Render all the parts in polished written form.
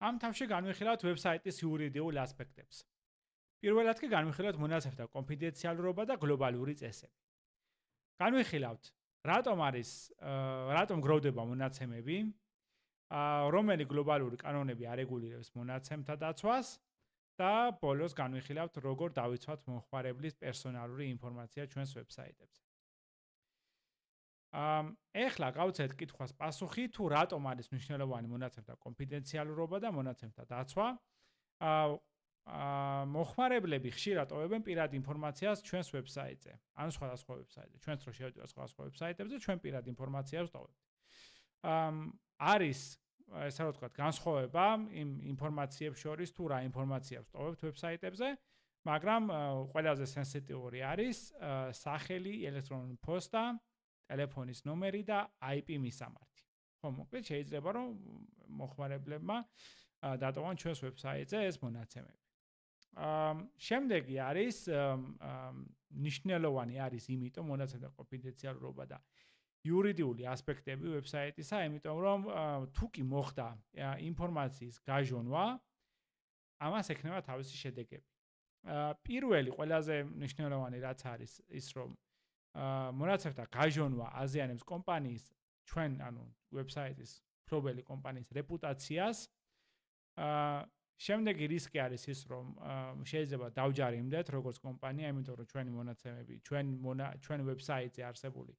ამ თავში განვიხილავთ ვებსაიტის იურიდიულ ასპექტებს. პირველად კი განვიხილავთ მონაცემთა კონფიდენციალურობა და გლობალური წესები. განვიხილავთ, რატომ გროვდება მონაცემები, რომელი გლობალური კანონები არეგულირებს მონაცემთა დაცვას და ბოლოს განვიხილავთ, როგორ დავიცვათ მომხმარებლის პერსონალური ინფორმაცია ჩვენს ვებსაიტებზე. ეხლა გავცეთ კითხვას პასუხი, თუ რატომ არის მნიშვნელოვანი მონაცემთა კონფიდენციალურობა და მონაცემთა დაცვა. მომხმარებლები ხშირად ტოვებენ პირად ინფორმაციას ჩვენს ვებსაიტზე, ან სხვადასხვა ვებსაიტზე. ჩვენც რო შევდივართ სხვადასხვა ვებსაიტებზე, ჩვენ პირად ინფორმაციას ვტოვებთ. არის ესე რომ ვთქვათ, განსხვავება იმ ინფორმაციებს შორის, თუ რა ინფორმაციას ვტოვებთ ვებსაიტებზე, მაგრამ ყველაზე სენსიტიური არის სახელი, ელექტრონული პოსტა, ტელეფონის ნომერი და IP მისამართი. ხო, მოკლედ შეიძლება რომ მომხმარებლებმა დატოვონ ჩვენს ვებსაიტზე ეს მონაცემები. შემდეგი არის მნიშვნელოვანი არის იმიტომ მონაცემთა კონფიდენციალურობა და იურიდიული ასპექტები ვებსაიტისა, იმიტომ რომ თუ კი მოხდა ინფორმაციის გაჟონვა, ამას ექნება თავისი შედეგები. პირველი ყველაზე მნიშვნელოვანი რაც არის ის რომ მონაცემთა გაჟონვა აზიანებს კომპანიის ჩვენ ვებსაიტის მფლობელი კომპანიის რეპუტაციას. შემდეგი რისკი არის ის რომ შეიძლება დავჯარიმდეთ როგორც კომპანია, იმიტომ რომ ჩვენი მონაცემები, ჩვენ ვებსაიტზე არსებული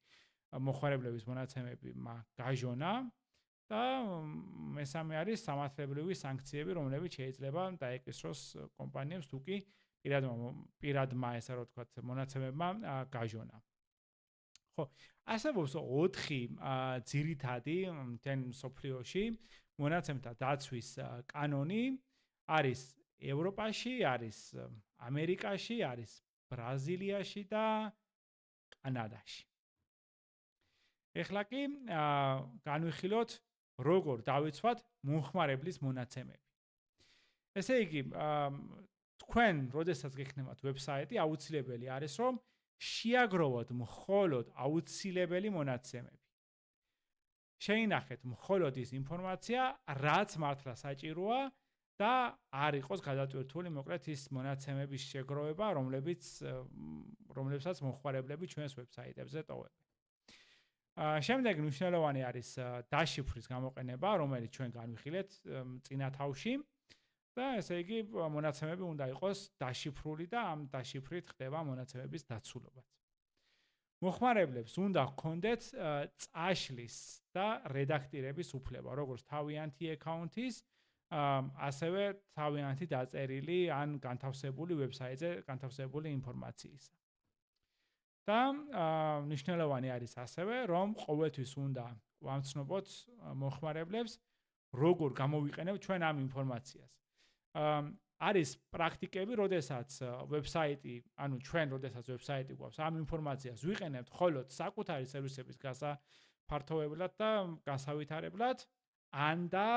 მომხმარებლების მონაცემები გაჟონა და მესამე არის სამართლებრივი სანქციები, რომლებიც შეიძლება დაეკისროს კომპანიებს თუ კი პირადმა ესე რომ ვთქვათ მონაცემებმა გაჟონა. ხო, არსებობს 4 ძირითადი თენ მსოფლიოში მონაცემთა დაცვის კანონი არის ევროპაში, არის ამერიკაში, არის ბრაზილიაში და კანადაში. ეხლა კი განვიხილოთ, როგორ დავიცვათ მომხმარებლის მონაცემები. ესე იგი, თქვენ, როდესაც გექნებათ ვებსაიტი, აუცილებელი არის, რომ შეაგროვოთ მხოლოდ აუცილებელი მონაცემები. შეინახეთ მხოლოდ ის ინფორმაცია, რაც მართლა საჭიროა და არ იყოს გადატვირთული მოკლედ ის მონაცემების შეგროვება, რომლებსაც მომხმარებლები ჩვენს ვებსაიტებზე ტოვებენ. შემდეგ მნიშვნელოვანი არის დაშიფვრის გამოყენება, რომელიც ჩვენ განვიხილეთ წინა თავში და ესე იგი მონაცემები უნდა იყოს დაშიფრული და ამ დაშიფრით ხდება მონაცემების დაცულობაც. მომხმარებლებს უნდა ჰქონდეთ წაშლის და რედაქტირების უფლება, როგორც თავიანთი აკაუნთის, ასევე თავიანთი დაწერილი ან განთავსებული ვებსაიტზე განთავსებული ინფორმაციისა. და მნიშვნელოვანი არის ასევე, რომ ყოველთვის უნდა ვამცნობოთ მომხმარებლებს, როგორ გამოვიყენებთ ჩვენ ამ ინფორმაციას. არის პრაქტიკები, როდესაც ვებსაიტი, ჩვენ როდესაც ვებსაიტი გვაქვს, ამ ინფორმაციას ვიყენებთ მხოლოდ საკუთარი სერვისების გასაფართოვებლად და გასავითარებლად, ან და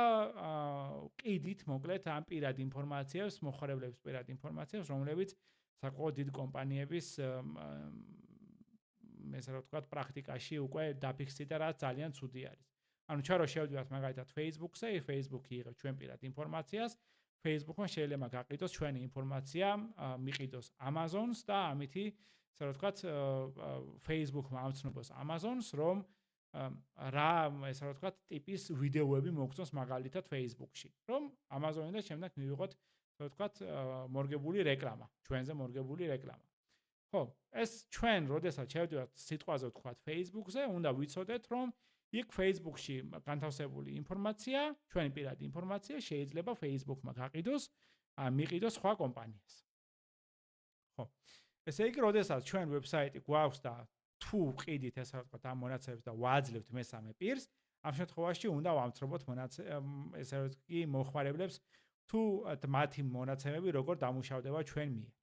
ყიდით მოკლედ ამ პირად ინფორმაციას, მომხმარებლების პირად ინფორმაციას, რომლებიც საკმაოდ დიდ კომპანიების ესე რომ ვთქვათ, პრაქტიკაში უკვე დაფიქსირდა, რაც ძალიან ცუდი არის. ჩვენ რო შევდივართ მაგალითად Facebook-ზე, Facebook-ი იღებს ჩვენ პირად ინფორმაციას, Facebook-მა შეიძლება გაყიდოს ჩვენი ინფორმაცია, მიყიდოს Amazon-ს და ამითი, ესე რომ ვთქვათ, Facebook-მა ამცნობს Amazon-ს, რომ რა, ესე რომ ვთქვათ, ტიპის ვიდეოები მოგწონს მაგალითად Facebook-ში, რომ Amazon-ი და შემდეგ მივიღოთ, ესე რომ ვთქვათ, მორგებული რეკლამა, ჩვენზე მორგებული რეკლამა. ხო, ეს ჩვენ, როდესაც შევდივართ სიტყვაზე ვთქვათ Facebook-ზე, უნდა ვიცოდეთ, რომ იქ Facebook-ში განთავსებული ინფორმაცია, ჩვენი პირადი ინფორმაცია შეიძლება Facebook-მა გაყიდოს, მიყიდოს სხვა კომპანიას. ხო. ესე იგი, როდესაც ჩვენ ვებსაიტი გვაქვს და თუ ვყიდით ესე ვთქვათ ამ მონაცემებს და ვაძლევთ მესამე პირს, ამ შემთხვევაში უნდა ვამცრობოთ ესე იგი მომხმარებლებს თუ მათი მონაცემები როგორ დამუშავდება ჩვენ მიერ.